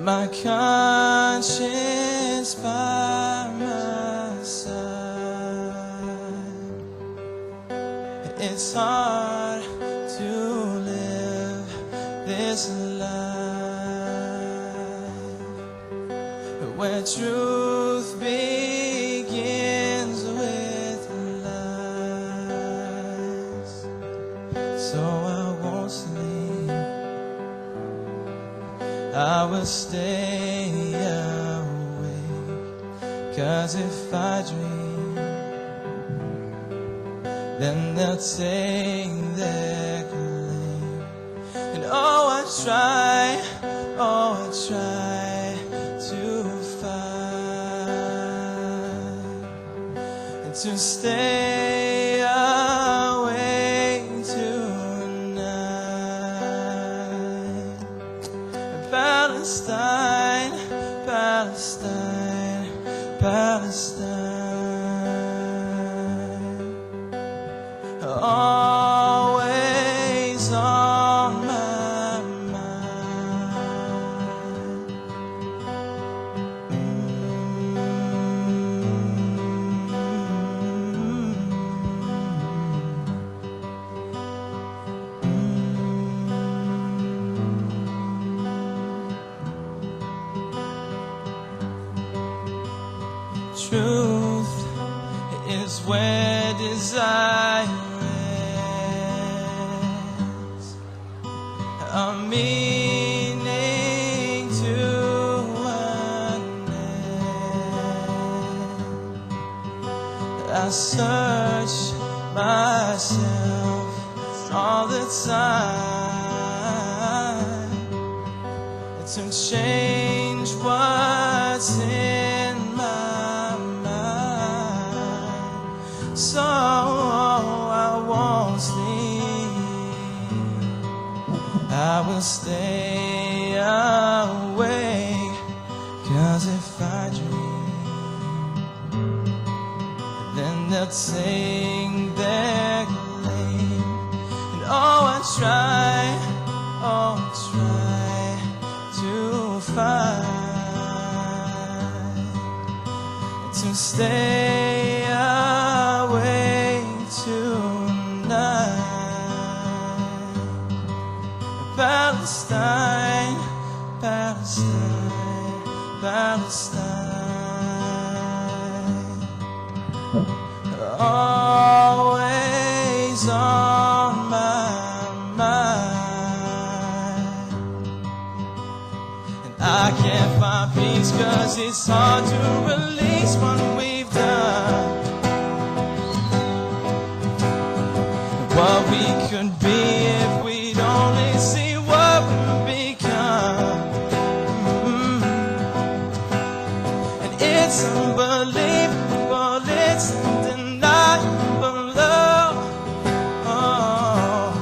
My conscience by my side. It's hard to live this life where truth begins with lies. So I won't sleep, I will stay awake, 'cause if I dream, then they'll take their claim. And oh, I try to fight and to stay awake tonight. Palestine, Palestine, Palestine, always on my mind. Truth is where desire is, a meaning to an end. I search myself all the time to change what's in my mind. So I won't sleep, I will stay awake, 'cause if I dream, then they'll take their claim. And oh, I try to fight, to stay awake tonight. Palestine, Palestine, Palestine, always on my mind. And I can't find peace 'cause it's hard to release what we've done, what we could be if we'd only see what we've become. And it's unbelievable, it's undeniable. Oh,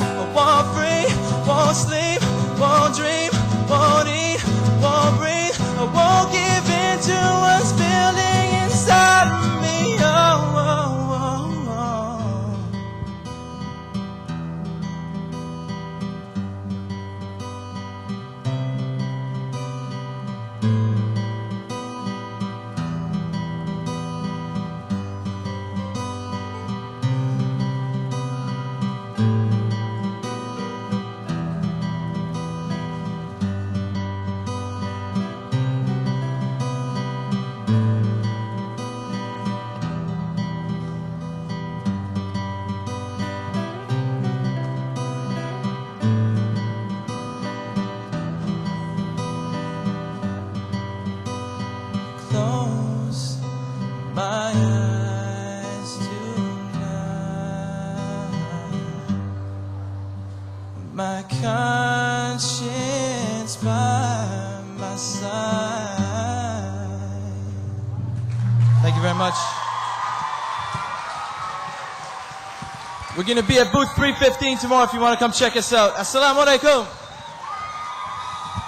I won't free, won't sleep, won't dream, won't eat, won't breathe. I won't give in to what's building inside of me. Oh, oh, oh, oh. Close my eyes tonight, my conscience by my side. Thank you very much. We're going to be at booth 315 tomorrow if you want to come check us out. Assalamu alaikum.